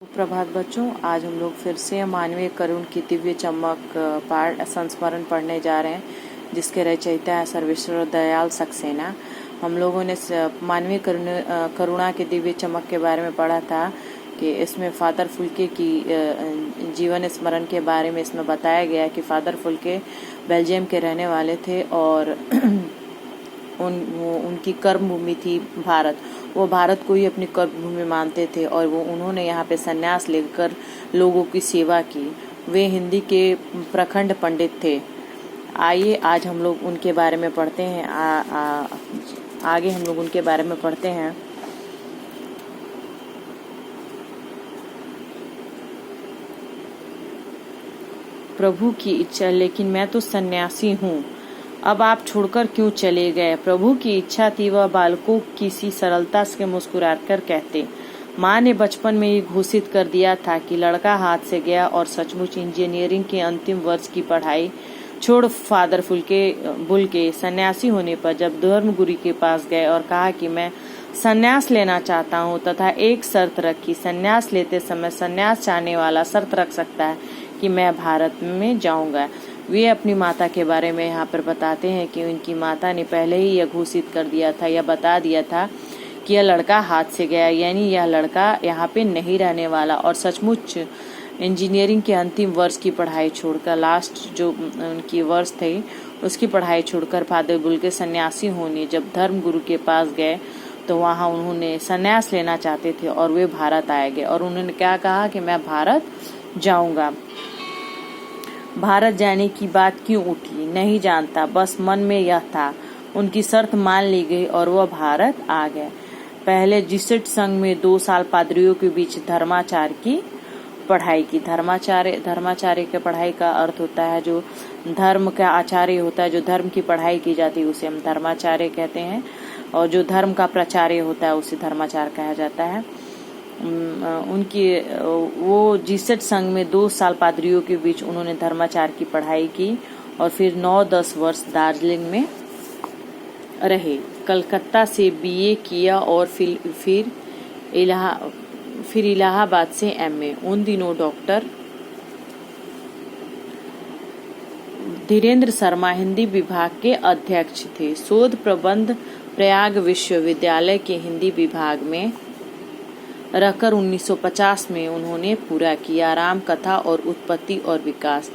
सुप्रभात बच्चों, आज हम लोग फिर से मानवीय करुण की दिव्य चमक पाठ संस्मरण पढ़ने जा रहे हैं, जिसके रचयिता है सर्वेश्वर दयाल सक्सेना। हम लोगों ने मानवीय करुणा की दिव्य चमक के बारे में पढ़ा था कि इसमें फादर फुल्के की जीवन स्मरण के बारे में इसमें बताया गया कि फादर फुल्के बेल्जियम के रहने वाले थे और उनकी कर्मभूमि थी भारत। वो भारत को ही अपनी कर्मभूमि मानते थे और उन्होंने यहाँ पे संन्यास लेकर लोगों की सेवा की। वे हिंदी के प्रखंड पंडित थे। आइए आज हम लोग उनके बारे में पढ़ते हैं। आगे हम लोग उनके बारे में पढ़ते हैं। प्रभु की इच्छा, लेकिन मैं तो सन्यासी हूँ, अब आप छोड़कर क्यों चले गए? प्रभु की इच्छा थी, वह बालकों किसी सरलता से मुस्कुराकर कहते। माँ ने बचपन में ये घोषित कर दिया था कि लड़का हाथ से गया और सचमुच इंजीनियरिंग के अंतिम वर्ष की पढ़ाई छोड़ फादर बुल्के सन्यासी होने पर जब धर्मगुरु के पास गए और कहा कि मैं सन्यास लेना चाहता हूँ तथा एक शर्त रखी, सन्यास लेते समय सन्यास चाहने वाला शर्त रख सकता है कि मैं भारत में जाऊंगा। वे अपनी माता के बारे में यहाँ पर बताते हैं कि उनकी माता ने पहले ही यह घोषित कर दिया था, यह बता दिया था कि यह लड़का हाथ से गया, यानी यह लड़का यहाँ पे नहीं रहने वाला। और सचमुच इंजीनियरिंग के अंतिम वर्ष की पढ़ाई छोड़कर, लास्ट जो उनकी वर्ष थे उसकी पढ़ाई छोड़कर फादर बुल्के सन्यासी होने जब धर्मगुरु के पास गए तो वहाँ उन्होंने सन्यास लेना चाहते थे और वे भारत आए गए। और उन्होंने क्या कहा कि मैं भारत जाऊंगा। भारत जाने की बात क्यों उठी नहीं जानता, बस मन में यह था। उनकी शर्त मान ली गई और वह भारत आ गए। पहले जिसेट संघ में 2 साल पादरियों के बीच धर्माचार्य की पढ़ाई की। धर्माचार्य के पढ़ाई का अर्थ होता है जो धर्म का आचार्य होता है, जो धर्म की पढ़ाई की जाती है उसे हम धर्माचार्य कहते हैं, और जो धर्म का प्रचार्य होता है उसे धर्माचार्य कहा जाता है। वो जिसेट संघ में 2 साल पादरियों के बीच उन्होंने धर्माचार्य की पढ़ाई की और फिर 9-10 वर्ष दार्जिलिंग में रहे। कलकत्ता से बीए किया और फिर इलाहाबाद से एमए। उन दिनों डॉक्टर धीरेन्द्र शर्मा हिंदी विभाग के अध्यक्ष थे। शोध प्रबंध प्रयाग विश्वविद्यालय के हिंदी विभाग में रहकर 1950 में उन्होंने पूरा किया। राम कथा और उत्पत्ति और विकास।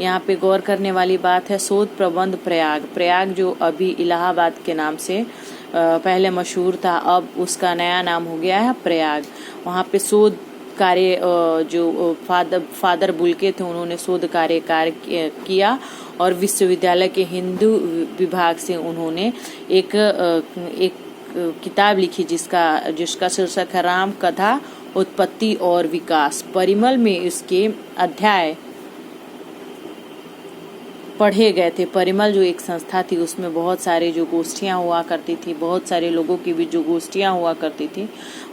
यहाँ पे गौर करने वाली बात है, शोध प्रबंध प्रयाग जो अभी इलाहाबाद के नाम से पहले मशहूर था, अब उसका नया नाम हो गया है प्रयाग। वहाँ पे शोध कार्य जो फादर बुल्के थे उन्होंने शोध कार्य किया और विश्वविद्यालय के हिंदू विभाग से उन्होंने एक किताब लिखी जिसका शीर्षक है राम कथा उत्पत्ति और विकास। परिमल में इसके अध्याय पढ़े गए थे। परिमल जो एक संस्था थी उसमें बहुत सारे जो गोष्ठियाँ हुआ करती थी, बहुत सारे लोगों की भी जो गोष्ठियाँ हुआ करती थी,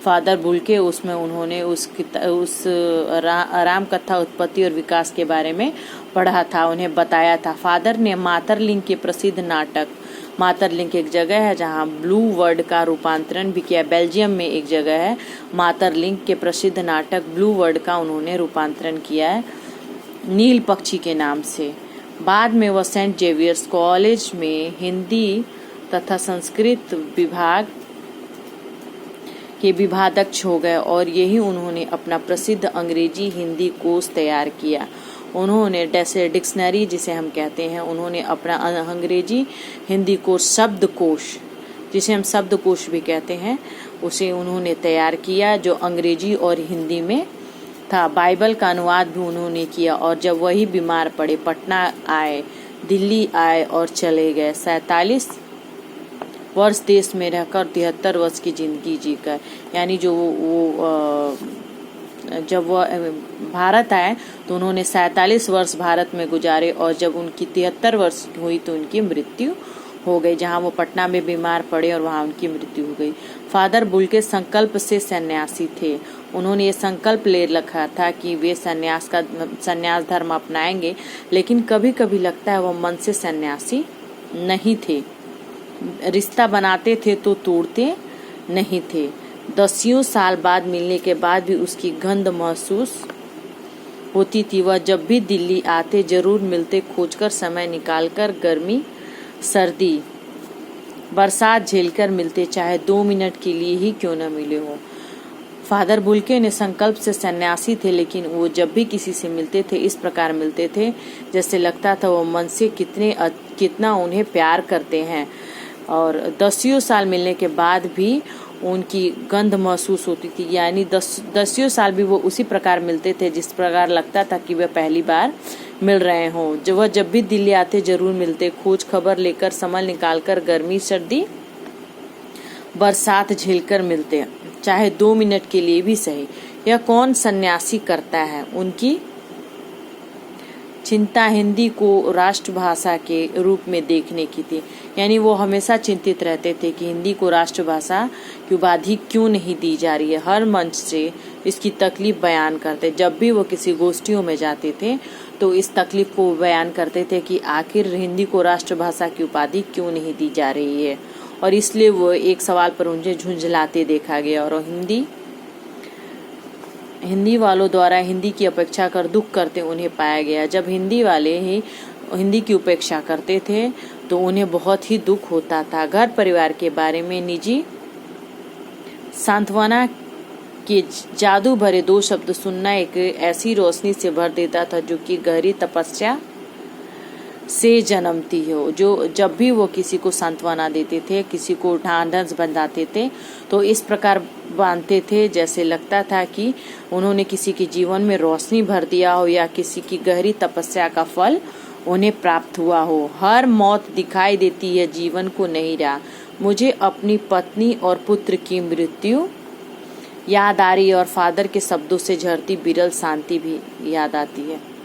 फादर बुल्के उसमें उन्होंने उस राम कथा उत्पत्ति और विकास के बारे में पढ़ा था, उन्हें बताया था। फादर ने मातरलिंग के प्रसिद्ध नाटक, मातरलिंग एक जगह है जहाँ ब्लू वर्ड का रूपांतरण भी किया, बेल्जियम में एक जगह है, मातरलिंग के प्रसिद्ध नाटक ब्लू वर्ड का उन्होंने रूपांतरण किया है नील पक्षी के नाम से। बाद में वह सेंट जेवियर्स कॉलेज में हिंदी तथा संस्कृत विभाग के विभागाध्यक्ष हो गए और यही उन्होंने अपना प्रसिद्ध अंग्रेजी हिंदी कोश तैयार किया। उन्होंने डिक्शनरी जिसे हम कहते हैं, उन्होंने अपना अंग्रेजी हिंदी कोश शब्दकोश, जिसे हम शब्दकोश भी कहते हैं, उसे उन्होंने तैयार किया जो अंग्रेजी और हिंदी में था। बाइबल का अनुवाद भी उन्होंने किया और जब वही बीमार पड़े पटना आए, दिल्ली आए और चले गए। 47 वर्ष देश में रहकर 73 वर्ष की जिंदगी जीकर, यानी जो जब वह भारत आए तो उन्होंने 47 वर्ष भारत में गुजारे और जब उनकी 73 वर्ष हुई तो उनकी मृत्यु हो गई, जहां वो पटना में बीमार पड़े और वहां उनकी मृत्यु हो गई। फादर बुल्के संकल्प से सन्यासी थे। उन्होंने ये संकल्प ले रखा था कि वे सन्यास धर्म अपनाएंगे, लेकिन कभी कभी लगता है वह मन से सन्यासी नहीं थे। रिश्ता बनाते थे तो तोड़ते नहीं थे। 10 साल बाद मिलने के बाद भी उसकी गंध महसूस होती थी। वह जब भी दिल्ली आते जरूर मिलते, खोजकर समय निकालकर, गर्मी सर्दी बरसात झेलकर मिलते, चाहे 2 मिनट के लिए ही क्यों न मिले हो। फादर बुल्के ने संकल्प से सन्यासी थे, लेकिन वो जब भी किसी से मिलते थे इस प्रकार मिलते थे जैसे लगता था वो मन से कितना उन्हें प्यार करते हैं। और 10 साल मिलने के बाद भी उनकी गंध महसूस होती थी, यानी 10 साल भी वो उसी प्रकार मिलते थे जिस प्रकार लगता था कि वह पहली बार मिल रहे हों। वह जब भी दिल्ली आते जरूर मिलते, खोज खबर लेकर, समय निकालकर, गर्मी सर्दी बरसात झेलकर मिलते, चाहे 2 मिनट के लिए भी सही। यह कौन सन्यासी करता है? उनकी चिंता हिंदी को राष्ट्रभाषा के रूप में देखने की थी, यानी वो हमेशा चिंतित रहते थे कि हिंदी को राष्ट्रभाषा की उपाधि क्यों नहीं दी जा रही है। हर मंच से इसकी तकलीफ बयान करते। जब भी वो किसी गोष्ठियों में जाते थे तो इस तकलीफ को बयान करते थे कि आखिर हिंदी को राष्ट्रभाषा की उपाधि क्यों नहीं दी जा रही है, और इसलिए वो एक सवाल पर उन्हें झुंझलाते देखा गया। और हिंदी वालों द्वारा हिंदी की अपेक्षा कर दुख करते उन्हें पाया गया। जब हिंदी वाले ही हिंदी की उपेक्षा करते थे तो उन्हें बहुत ही दुख होता था। घर परिवार के बारे में निजी सांत्वना के जादू भरे 2 शब्द सुनना एक ऐसी रोशनी से भर देता था जो कि गहरी तपस्या से जन्मती हो। जो जब भी वो किसी को सांत्वना देते थे, किसी को ढांढस बंधाते थे, तो इस प्रकार बांधते थे जैसे लगता था कि उन्होंने किसी के जीवन में रोशनी भर दिया हो या किसी की गहरी तपस्या का फल उन्हें प्राप्त हुआ हो। हर मौत दिखाई देती है, जीवन को नहीं रहा। मुझे अपनी पत्नी और पुत्र की मृत्यु याद आ रही है और फादर के शब्दों से झरती विरल शांति भी याद आती है।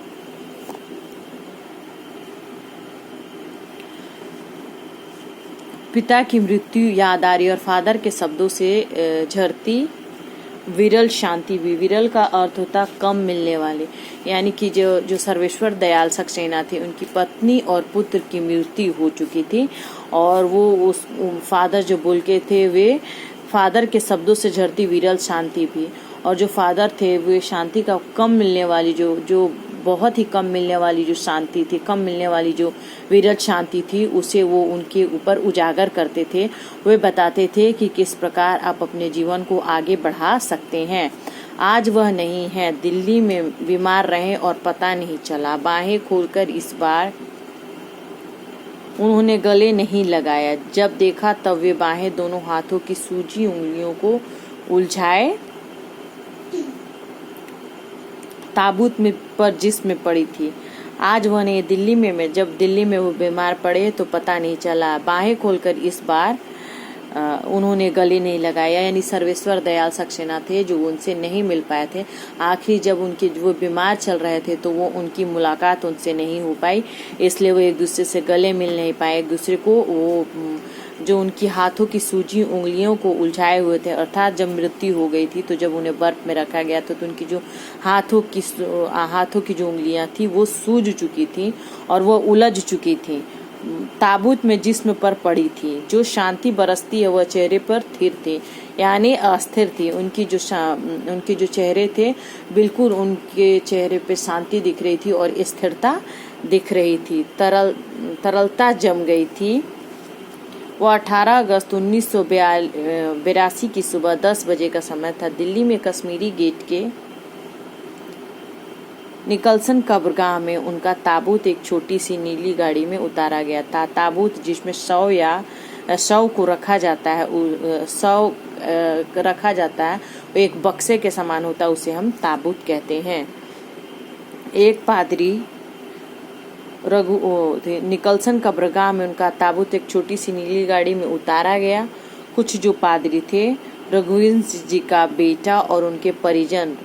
पिता की मृत्यु याद आ रही है और फादर के शब्दों से झरती विरल शांति भी। विरल का अर्थ होता कम मिलने वाले, यानी कि जो सर्वेश्वर दयाल सक्सेना थे उनकी पत्नी और पुत्र की मृत्यु हो चुकी थी, और वो उस फादर जो बोल के थे वे फादर के शब्दों से झरती विरल शांति भी। और जो फादर थे वे शांति का कम मिलने वाली जो बहुत ही कम मिलने वाली जो शांति थी, कम मिलने वाली जो विरल शांति थी, उसे वो उनके ऊपर उजागर करते थे। वे बताते थे कि किस प्रकार आप अपने जीवन को आगे बढ़ा सकते हैं। आज वह नहीं है, दिल्ली में बीमार रहे और पता नहीं चला। बाहें खोलकर इस बार उन्होंने गले नहीं लगाया। जब देखा तब वे बाहें दोनों हाथों की सूजी उंगलियों को उलझाए ताबूत में पर जिसमें पड़ी थी। आज वह नहीं, दिल्ली में जब दिल्ली में वो बीमार पड़े तो पता नहीं चला। बाहें खोलकर इस बार उन्होंने गले नहीं लगाया, यानी सर्वेश्वर दयाल सक्सेना थे जो उनसे नहीं मिल पाए थे। आखिर जब वो बीमार चल रहे थे तो वो उनकी मुलाकात उनसे नहीं हो पाई, इसलिए वो एक दूसरे से गले मिल नहीं पाए। एक दूसरे को वो जो उनकी हाथों की सूजी उंगलियों को उलझाए हुए थे, अर्थात जब मृत्यु हो गई थी तो जब उन्हें बर्फ में रखा गया तो उनकी जो हाथों की जो उंगलियां थी वो सूज चुकी थी और वो उलझ चुकी थी। ताबूत में जिस्म पर पड़ी थी। जो शांति बरसती है वह चेहरे पर स्थिर थी, यानी अस्थिर थी। उनके जो चेहरे थे बिल्कुल उनके चेहरे पे शांति दिख रही थी और स्थिरता दिख रही थी। तरलता जम गई थी। वह 18 अगस्त 1982 की सुबह 10 बजे का समय था। दिल्ली में कश्मीरी गेट के निकलसन कब्रगाह में उनका ताबूत एक छोटी सी नीली गाड़ी में उतारा गया था। ताबूत जिसमें शव को रखा जाता है, वो एक बक्से के समान होता है, उसे हम ताबूत कहते हैं। एक पादरी निकलसन कब्रगाह में उनका ताबूत एक छोटी सी नीली गाड़ी में उतारा गया। कुछ जो पादरी थे, रघुवंश जी का बेटा और उनके परिजन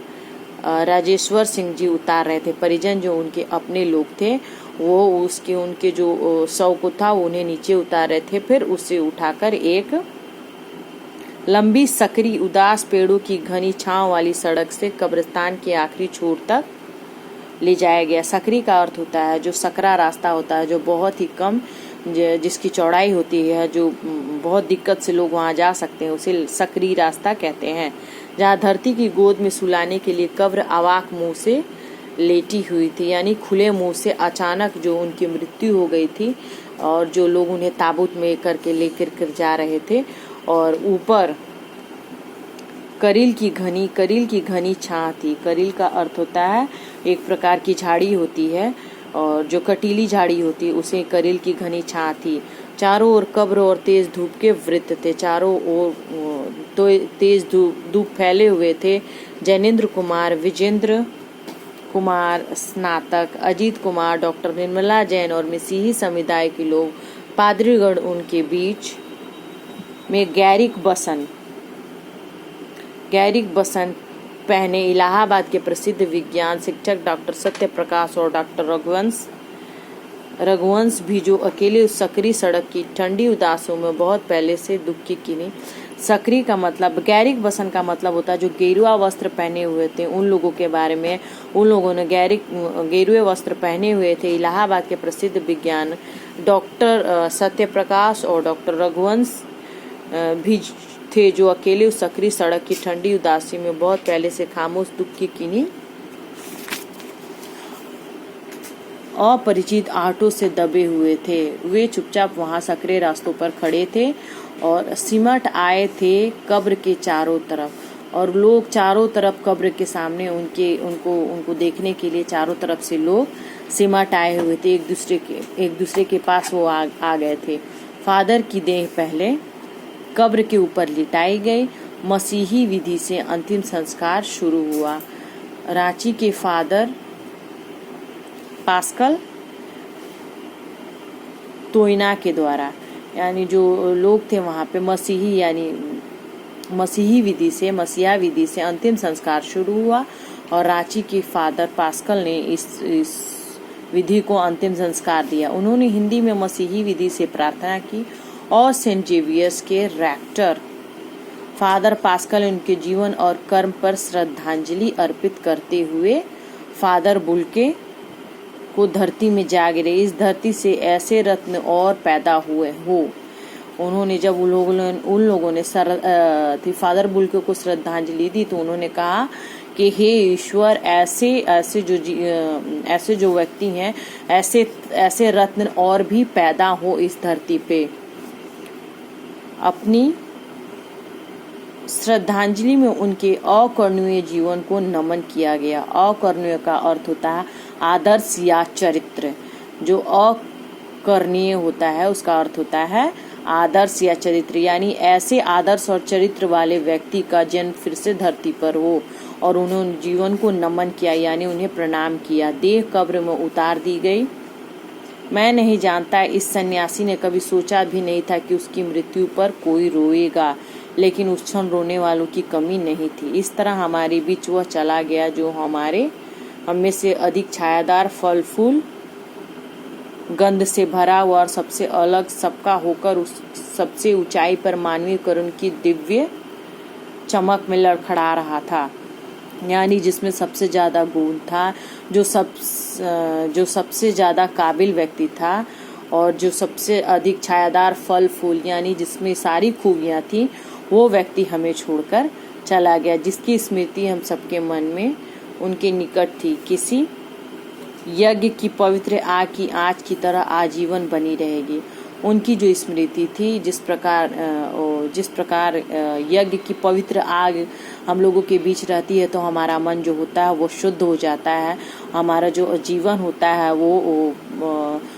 राजेश्वर सिंह जी उतार रहे थे। परिजन जो उनके अपने लोग थे वो उनके जो शव को था उन्हें नीचे उतार रहे थे। फिर उसे उठाकर एक लंबी सकरी उदास पेड़ों की घनी छांव वाली सड़क से कब्रिस्तान के आखिरी छोर तक ले जाया गया। सकरी का अर्थ होता है जो सकरा रास्ता होता है, जो बहुत ही कम जिसकी चौड़ाई होती है, जो बहुत दिक्कत से लोग वहां जा सकते हैं, उसे सकरी रास्ता कहते हैं। जहां धरती की गोद में सुलाने के लिए कब्र अवाक मुंह से लेटी हुई थी, यानी खुले मुंह से अचानक जो उनकी मृत्यु हो गई थी, और जो लोग उन्हें ताबूत में करके लेकर कर जा रहे थे, और ऊपर करील की घनी छां थी। करील का अर्थ होता है एक प्रकार की झाड़ी होती है, और जो कटीली झाड़ी होती है उसे करील की घनी छां थी। चारों ओर कब्र और तेज धूप के वृत्त थे। चारों ओर तो तेज धूप फैले हुए थे। जैनेन्द्र कुमार, विजेंद्र कुमार स्नातक, अजीत कुमार, डॉक्टर निर्मला जैन और मसीही समुदाय के लोग, पादरीगण उनके बीच में गैरिक बसन पहने इलाहाबाद के प्रसिद्ध विज्ञान शिक्षक डॉक्टर सत्य प्रकाश और डॉक्टर रघुवंश भी, जो अकेले उस सकरी सड़क की ठंडी उदासों में बहुत पहले से दुख की किनी। सकरी का मतलब, गैरिक बसन का मतलब होता है जो गेरुआ वस्त्र पहने हुए थे, उन लोगों के बारे में। उन लोगों ने गेरुए वस्त्र पहने हुए थे। इलाहाबाद के प्रसिद्ध विज्ञान डॉक्टर सत्य प्रकाश और डॉक्टर रघुवंश भी थे, जो अकेले उस सकरी सड़क की ठंडी उदासी में बहुत पहले से खामोश दुख की किनी अपरिचित आटों से दबे हुए थे। वे चुपचाप वहां सकरे रास्तों पर खड़े थे और सिमट आए थे कब्र के चारों तरफ, और लोग चारों तरफ कब्र के सामने उनको देखने के लिए चारों तरफ से लोग सिमट आए हुए थे। एक दूसरे के पास वो आ गए थे। फादर की देह पहले कब्र के ऊपर लिटाई गई। मसीही विधि से अंतिम संस्कार शुरू हुआ। रांची के फादर पास्कल तोइना के द्वारा, यानी जो लोग थे वहाँ पे मसीहा विधि से अंतिम संस्कार शुरू हुआ, और रांची के फादर पास्कल ने इस विधि को अंतिम संस्कार दिया। उन्होंने हिंदी में मसीही विधि से प्रार्थना की, और सेंट जेवियर्स के रेक्टर फादर पास्कल उनके जीवन और कर्म पर श्रद्धांजलि अर्पित करते हुए फादर बुल्के को धरती में जा गिरे। इस धरती से ऐसे रत्न और पैदा हुए हो। उन्होंने जब उन लोगों ने फादर बुल्के को श्रद्धांजलि दी, तो उन्होंने कहा कि हे ईश्वर, ऐसे जो व्यक्ति हैं, ऐसे रत्न और भी पैदा हो इस धरती पे। अपनी श्रद्धांजलि में उनके अकर्णीय जीवन को नमन किया गया। अकर्णीय का अर्थ होता है आदर्श या चरित्र। जो अकर्णीय होता है उसका अर्थ होता है आदर्श या चरित्र, यानी ऐसे आदर्श और चरित्र वाले व्यक्ति का जन्म फिर से धरती पर हो। और उन्होंने जीवन को नमन किया, यानी उन्हें प्रणाम किया। देह कब्र में उतार दी गई। मैं नहीं जानता, इस सन्यासी ने कभी सोचा भी नहीं था कि उसकी मृत्यु पर कोई रोएगा, लेकिन उस क्षण रोने वालों की कमी नहीं थी। इस तरह हमारे बीच वह चला गया जो हमें से अधिक छायादार, फल फूल, गंध से भरा हुआ और सबसे अलग सबका होकर उस सबसे ऊंचाई पर मानवीय करुण की दिव्य चमक में लड़खड़ा रहा था, यानी जिसमें सबसे ज्यादा गुण था, जो सबसे ज्यादा काबिल व्यक्ति था, और जो सबसे अधिक छायादार फल फूल, यानी जिसमें सारी खूबियां थी, वो व्यक्ति हमें छोड़कर चला गया, जिसकी स्मृति हम सबके मन में उनके निकट थी। किसी यज्ञ की पवित्र आग की आँच की तरह आजीवन बनी रहेगी। उनकी जो स्मृति थी, जिस प्रकार यज्ञ की पवित्र आग हम लोगों के बीच रहती है, तो हमारा मन जो होता है वो शुद्ध हो जाता है, हमारा जो जीवन होता है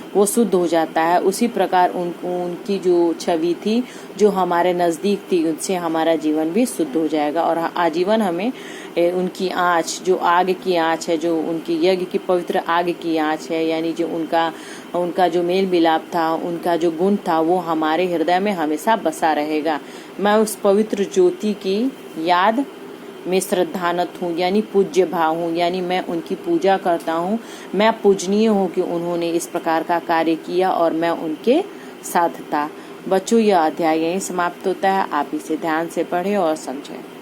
वो शुद्ध हो जाता है। उसी प्रकार उनकी जो छवि थी, जो हमारे नज़दीक थी, उनसे हमारा जीवन भी शुद्ध हो जाएगा, और आजीवन हमें उनकी आँच, जो आग की आँच है, जो उनकी यज्ञ की पवित्र आग की आँच है, यानी जो उनका जो मेल मिलाप था, उनका जो गुण था, वो हमारे हृदय में हमेशा बसा रहेगा। मैं उस पवित्र ज्योति की याद में श्रद्धानत हूँ, यानी पूज्य भाव हूँ, यानी मैं उनकी पूजा करता हूँ। मैं पूजनीय हूँ कि उन्होंने इस प्रकार का कार्य किया और मैं उनके साथ था। बच्चों, यह अध्याय यहीं समाप्त होता है। आप इसे ध्यान से पढ़ें और समझें।